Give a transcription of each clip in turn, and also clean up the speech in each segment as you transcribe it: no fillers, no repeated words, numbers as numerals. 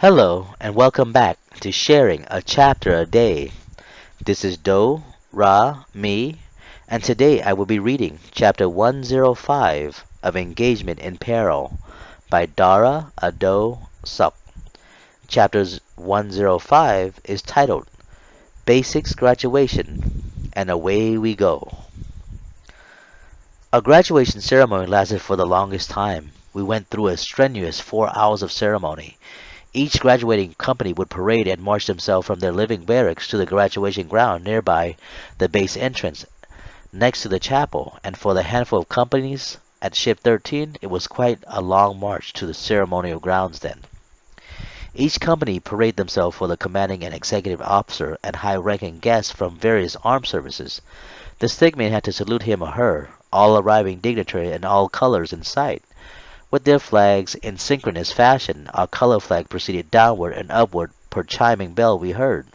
Hello, and welcome back to Sharing a Chapter a Day. This is Do, Ra, me, and today I will be reading Chapter 105 of Engagement in Peril by Dara, Odoe, Sup. Chapter 105 is titled Basics Graduation, and away we go. Our graduation ceremony lasted for the longest time. We went through a strenuous 4 hours of ceremony. Each graduating company would parade and march themselves from their living barracks to the graduation ground nearby the base entrance next to the chapel, and for the handful of companies at Ship 13, it was quite a long march to the ceremonial grounds then. Each company paraded themselves for the commanding and executive officer and high-ranking guests from various armed services. The stickman had to salute him or her, all arriving dignitary and all colors in sight. With their flags in synchronous fashion, our color flag proceeded downward and upward per chiming bell we heard.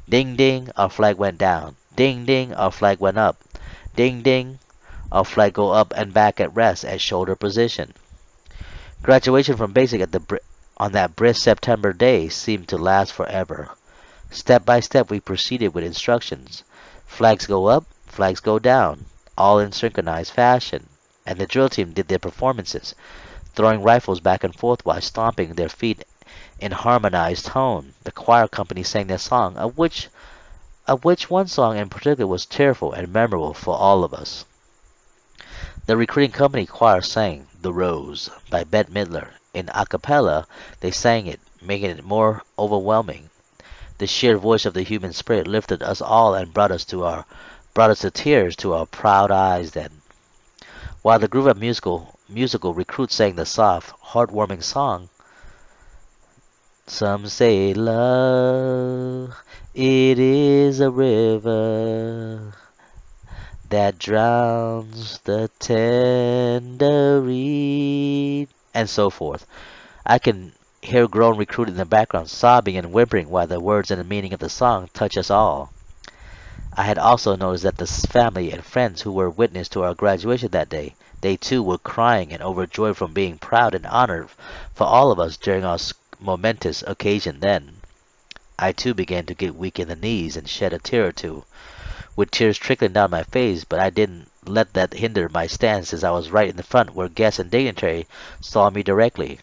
Ding ding, our flag went down. Ding ding, our flag went up. Ding ding, our flag go up and back at rest at shoulder position. Graduation from basic on that brisk September day seemed to last forever. Step by step we proceeded with instructions. Flags go up, flags go down, all in synchronized fashion, and the drill team did their performances, throwing rifles back and forth while stomping their feet in harmonized tone. The choir company sang their song, of which one song in particular was tearful and memorable for all of us. The recruiting company choir sang "The Rose" by Bette Midler. In a cappella, they sang it, making it more overwhelming. The sheer voice of the human spirit lifted us all and brought us to tears to our proud eyes then. While the group of musical recruits sang the soft, heartwarming song, "Some say love, it is a river that drowns the tender reed," and so forth. I can hear grown recruit in the background sobbing and whimpering while the words and the meaning of the song touch us all. I had also noticed that the family and friends who were witness to our graduation that day, they too were crying and overjoyed from being proud and honored for all of us during our momentous occasion then. I too began to get weak in the knees and shed a tear or two, with tears trickling down my face, but I didn't let that hinder my stance as I was right in the front where guests and dignitary saw me directly.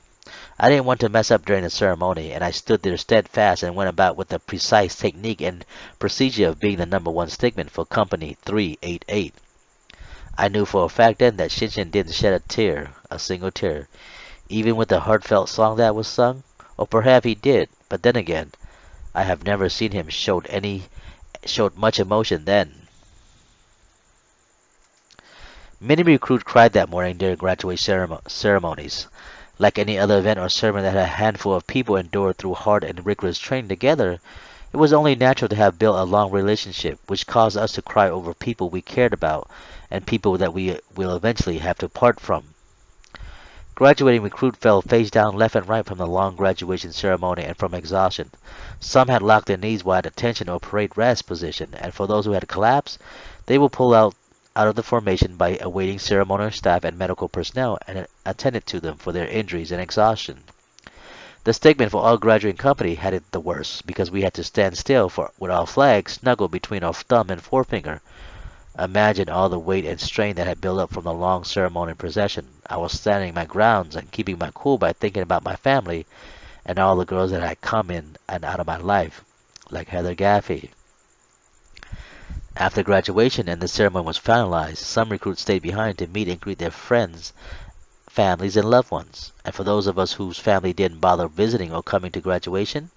I didn't want to mess up during the ceremony, and I stood there steadfast and went about with the precise technique and procedure of being the number one stickman for Company 388. I knew for a fact then that Shinshin didn't shed a tear, a single tear, even with the heartfelt song that was sung, or perhaps he did, but then again, I have never seen him showed much emotion then. Many recruits cried that morning during graduation ceremonies. Like any other event or ceremony that a handful of people endured through hard and rigorous training together, it was only natural to have built a long relationship, which caused us to cry over people we cared about and people that we will eventually have to part from. Graduating recruit fell face down left and right from the long graduation ceremony and from exhaustion. Some had locked their knees while at attention or parade rest position, and for those who had collapsed, they were pulled out of the formation by awaiting ceremonial staff and medical personnel and attended to them for their injuries and exhaustion. The stickman for our graduating company had it the worst because we had to stand still with our flag snuggled between our thumb and forefinger. Imagine all the weight and strain that had built up from the long ceremonial procession. I was standing my grounds and keeping my cool by thinking about my family and all the girls that had come in and out of my life, like Heather Gaffey. After graduation and the ceremony was finalized, some recruits stayed behind to meet and greet their friends, families, and loved ones. And for those of us whose family didn't bother visiting or coming to graduation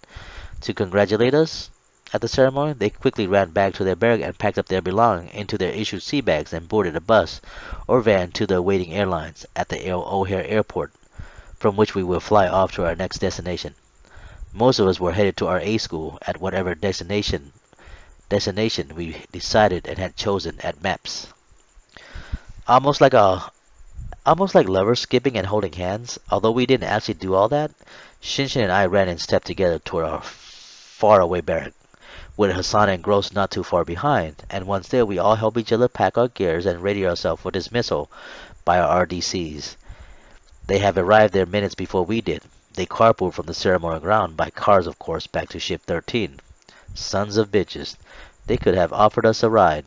to congratulate us at the ceremony, they quickly ran back to their barrack and packed up their belongings into their issued sea bags and boarded a bus or van to the awaiting airlines at the O'Hare Airport, from which we will fly off to our next destination. Most of us were headed to our A school at whatever destination we decided and had chosen at MAPS. Almost like a Almost like lovers skipping and holding hands, although we didn't actually do all that, Shinshin and I ran in step together toward our faraway barrack, with Hassan and Gross not too far behind, and once there we all helped each other pack our gears and ready ourselves for dismissal by our RDCs. They have arrived there minutes before we did. They carpooled from the ceremonial ground, by cars of course, back to ship 13. Sons of bitches. They could have offered us a ride.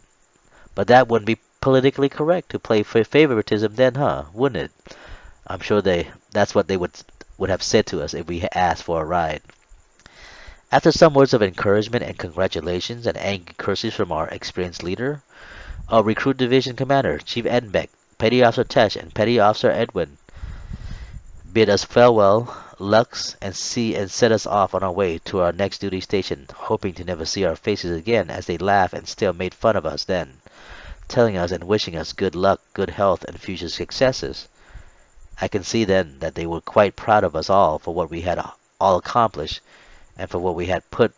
But that wouldn't be politically correct to play for favoritism then, huh? Wouldn't it? I'm sure that's what they would have said to us if we had asked for a ride. After some words of encouragement and congratulations and angry curses from our experienced leader, our recruit division commander, Chief Edbeck, Petty Officer Tesh, and Petty Officer Edwin bid us farewell, Lux, and set us off on our way to our next duty station, hoping to never see our faces again as they laughed and still made fun of us then, telling us and wishing us good luck, good health, and future successes. I can see then that they were quite proud of us all for what we had all accomplished and for what we had put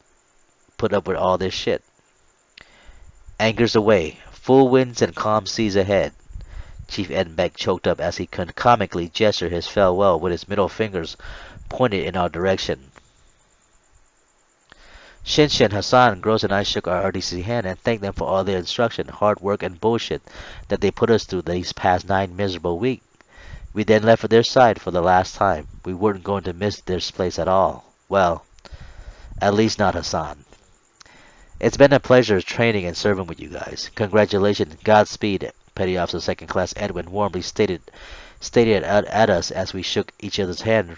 up with all this shit. Anchors away, full winds and calm seas ahead. Chief Edbeck choked up as he comically gestured his farewell with his middle fingers pointed in our direction. Shinshin, Hassan, Gross, and I shook our RDC hand and thanked them for all their instruction, hard work, and bullshit that they put us through these past 9 miserable weeks. We then left for their side for the last time. We weren't going to miss this place at all. Well, at least not Hassan. It's been a pleasure training and serving with you guys. Congratulations, Godspeed, Petty Officer Second Class Edwin warmly stated at us as we shook each other's hand.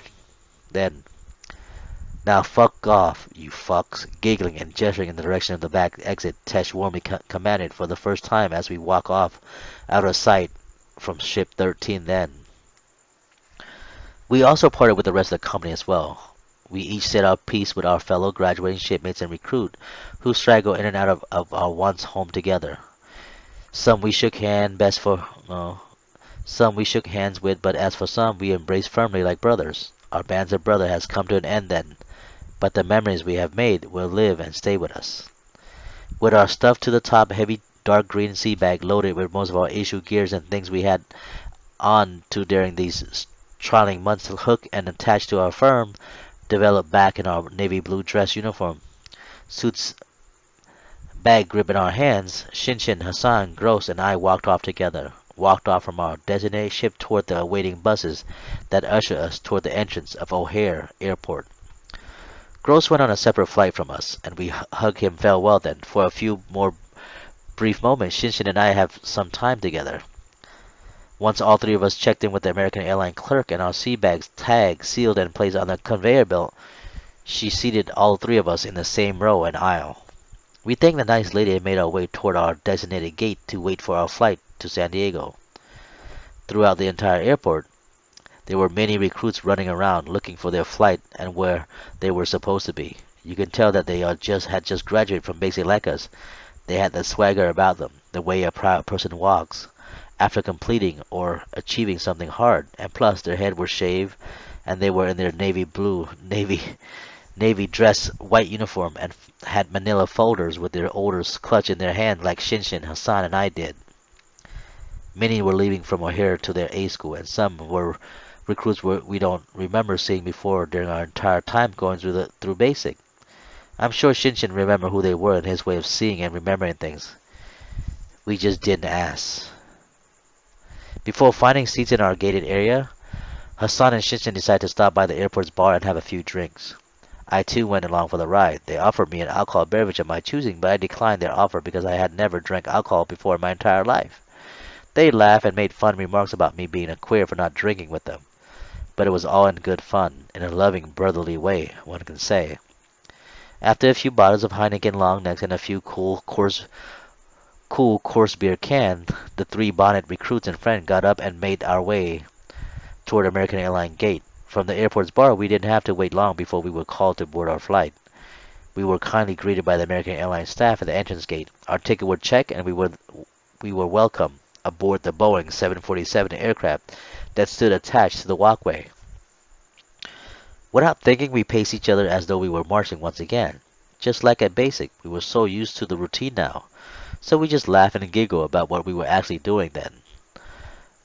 Then, now fuck off, you fucks, giggling and gesturing in the direction of the back exit, Tesh warmly commanded for the first time as we walk off out of sight from ship 13 then. We also parted with the rest of the company as well. We each said our piece with our fellow graduating shipmates and recruit who straggle in and out of our once home together. Some we shook some we shook hands with, but as for some we embraced firmly like brothers. Our bands of brother has come to an end then, but the memories we have made will live and stay with us. With our stuff to the top, heavy dark green sea bag loaded with most of our issue gears and things we had on to during these trying months, hooked and attached to our firm, developed back in our navy blue dress uniform, suits bag grip in our hands, Shinshin, Hassan, Gross, and I walked off together, walked off from our designated ship toward the awaiting buses that ushered us toward the entrance of O'Hare Airport. Gross went on a separate flight from us, and we hugged him farewell then. For a few more brief moments, Shinshin and I have some time together. Once all three of us checked in with the American airline clerk and our sea bags tagged, sealed, and placed on the conveyor belt, she seated all three of us in the same row and aisle. We thanked the nice lady and made our way toward our designated gate to wait for our flight to San Diego. Throughout the entire airport, there were many recruits running around looking for their flight and where they were supposed to be. You can tell that they had just graduated from basic like us. They had the swagger about them, the way a proud person walks after completing or achieving something hard, and plus their head were shaved and they were in their navy dress white uniform and had manila folders with their orders clutched in their hand like Shinshin, Hassan, and I did. Many were leaving from O'Hare to their A school, and some were recruits we don't remember seeing before during our entire time going through basic. I'm sure Shinshin remembered who they were in his way of seeing and remembering things. We just didn't ask. Before finding seats in our gated area, Hassan and Shinshin decided to stop by the airport's bar and have a few drinks. I too went along for the ride. They offered me an alcohol beverage of my choosing, but I declined their offer because I had never drank alcohol before in my entire life. They laughed and made fun remarks about me being a queer for not drinking with them, but it was all in good fun, in a loving, brotherly way, one can say. After a few bottles of Heineken long necks and a few cool coarse beer cans, the three bonnet recruits and friends got up and made our way toward American Airlines gate. From the airport's bar, we didn't have to wait long before we were called to board our flight. We were kindly greeted by the American Airlines staff at the entrance gate. Our ticket was checked, and we were welcome aboard the Boeing 747 aircraft that stood attached to the walkway. Without thinking, we paced each other as though we were marching once again. Just like at basic, we were so used to the routine now, so we just laughed and giggled about what we were actually doing then.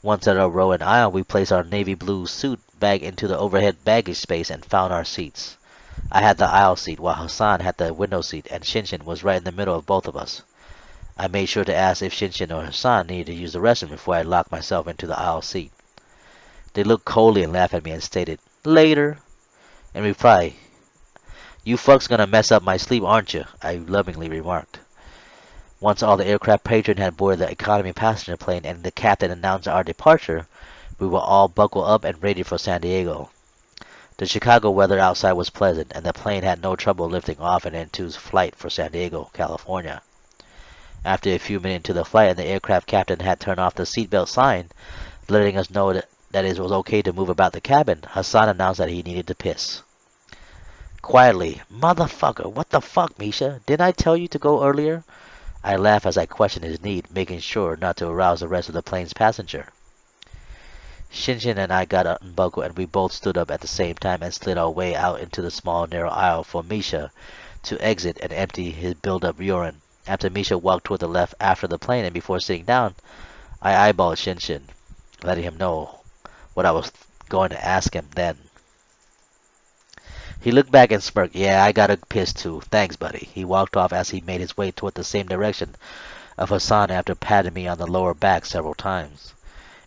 Once at our row and aisle, we placed our navy blue suit bag into the overhead baggage space and found our seats. I had the aisle seat, while Hassan had the window seat, and Shinshin was right in the middle of both of us. I made sure to ask if Shinshin or Hassan needed to use the restroom before I locked myself into the aisle seat. They looked coldly and laughed at me and stated, "Later." In reply, "You fucks gonna mess up my sleep, aren't you?" I lovingly remarked. Once all the aircraft patrons had boarded the economy passenger plane and the captain announced our departure, we were all buckled up and ready for San Diego. The Chicago weather outside was pleasant, and the plane had no trouble lifting off and into flight for San Diego, California. After a few minutes into the flight and the aircraft captain had turned off the seatbelt sign, letting us know that it was okay to move about the cabin, Hassan announced that he needed to piss. Quietly, "Motherfucker, what the fuck, Misha? Didn't I tell you to go earlier?" I laughed as I questioned his need, making sure not to arouse the rest of the plane's passenger. Shinshin and I got unbuckled and we both stood up at the same time and slid our way out into the small narrow aisle for Misha to exit and empty his build-up urine. After Misha walked toward the left after the plane and before sitting down, I eyeballed Shinshin, letting him know what I was going to ask him then. He looked back and smirked. "Yeah, I gotta piss too. Thanks, buddy." He walked off as he made his way toward the same direction of Hassan after patting me on the lower back several times.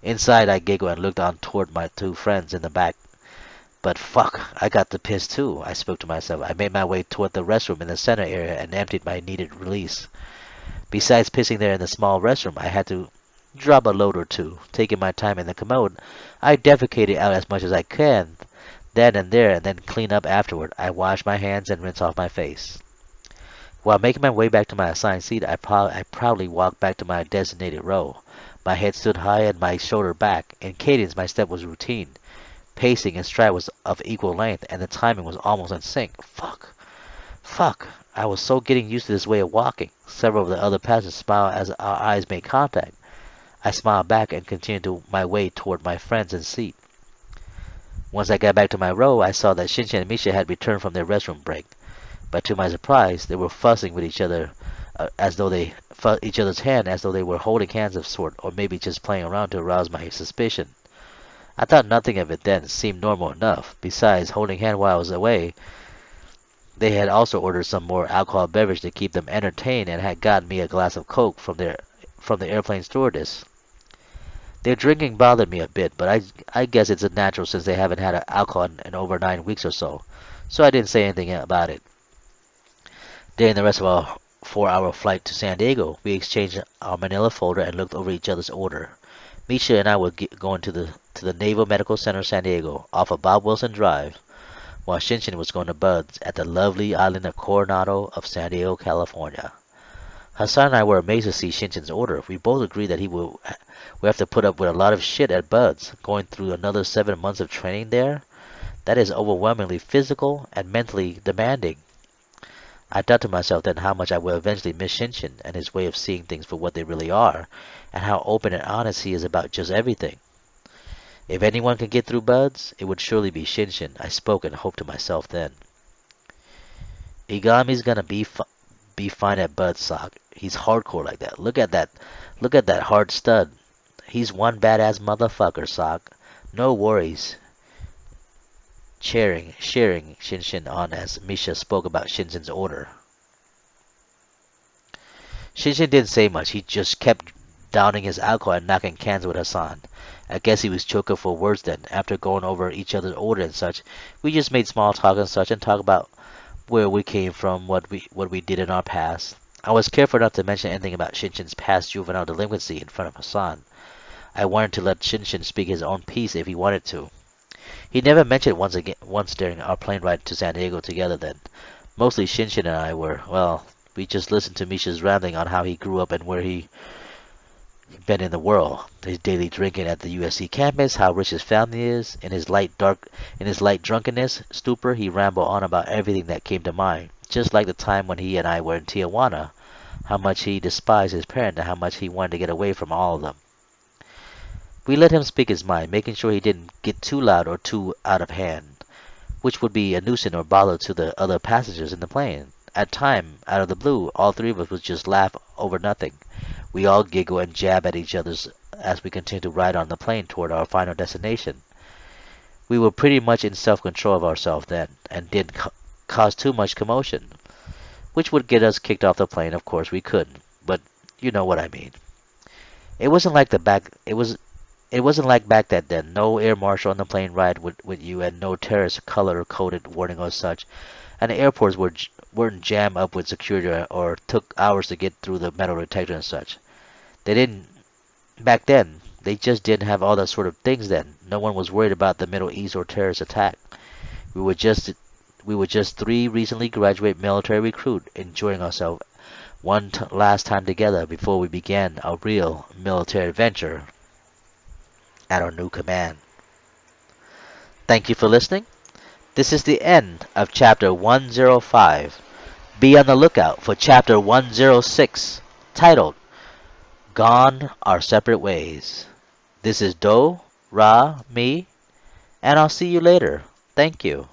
Inside, I giggled and looked on toward my two friends in the back. "But fuck, I got to piss too," I spoke to myself. I made my way toward the restroom in the center area and emptied my needed release. Besides pissing there in the small restroom, I had to drop a load or two. Taking my time in the commode, I defecated out as much as I can then and there and then clean up afterward. I washed my hands and rinsed off my face. While making my way back to my assigned seat, I proudly walked back to my designated row. My head stood high and my shoulder back. In cadence, my step was routine. Pacing and stride was of equal length, and the timing was almost in sync. Fuck. Fuck. I was so getting used to this way of walking. Several of the other passengers smiled as our eyes made contact. I smiled back and continued my way toward my friends and seat. Once I got back to my row, I saw that Shinshin and Misha had returned from their restroom break. But to my surprise, they were fussing with each other as though they each other's hand as though they were holding hands of sort, or maybe just playing around to arouse my suspicion. I thought nothing of it then, seemed normal enough. Besides, holding hand while I was away, they had also ordered some more alcohol beverage to keep them entertained and had gotten me a glass of Coke from the airplane stewardess. Their drinking bothered me a bit, but I guess it's a natural since they haven't had alcohol in over 9 weeks or so. So I didn't say anything about it. During the rest of our 4-hour flight to San Diego, we exchanged our manila folder and looked over each other's order. Misha and I were going to the Naval Medical Center San Diego off of Bob Wilson Drive, while Shinshin was going to Bud's at the lovely island of Coronado of San Diego, California. Hassan and I were amazed to see Shinshin's order. We both agreed that we have to put up with a lot of shit at Bud's, going through another 7 months of training there. That is overwhelmingly physical and mentally demanding. I thought to myself then how much I would eventually miss Shinshin and his way of seeing things for what they really are, and how open and honest he is about just everything. If anyone can get through Bud's, it would surely be Shinshin, I spoke and hoped to myself then. "Igami's gonna be fine at Bud's, Sock. He's hardcore like that. Look at that hard stud. He's one badass motherfucker, Sock. No worries." Cheering Shinshin on as Misha spoke about Shinshin's order. Shinshin didn't say much. He just kept downing his alcohol and knocking cans with Hassan. I guess he was choking for words then. After going over each other's order and such, we just made small talk and such and talked about where we came from, what we did in our past. I was careful not to mention anything about Shinshin's past juvenile delinquency in front of Hassan. I wanted to let Shinshin speak his own piece if he wanted to. He never mentioned once during our plane ride to San Diego together then. Mostly Shinshin and I we just listened to Misha's rambling on how he grew up and where he been in the world, his daily drinking at the USC campus, how rich his family is. In his light drunkenness, stupor, he rambled on about everything that came to mind, just like the time when he and I were in Tijuana, how much he despised his parents and how much he wanted to get away from all of them. We let him speak his mind, making sure he didn't get too loud or too out of hand, which would be a nuisance or bother to the other passengers in the plane. At times, out of the blue, all three of us would just laugh over nothing. We all giggle and jab at each other as we continued to ride on the plane toward our final destination. We were pretty much in self-control of ourselves then, and didn't cause too much commotion, which would get us kicked off the plane. Of course we couldn't, but you know what I mean. It wasn't like It wasn't like back then. No air marshal on the plane ride with you, and no terrorist color-coded warning or such. And the airports weren't jammed up with security or took hours to get through the metal detector and such. They didn't back then. They just didn't have all that sort of things then. No one was worried about the Middle East or terrorist attack. We were just we were just three recently graduated military recruit enjoying ourselves last time together before we began our real military adventure at our new command. Thank you for listening. This is the end of chapter 105. Be on the lookout for chapter 106, titled Gone Our Separate Ways. This is Do, Ra, me, and I'll see you later. Thank you.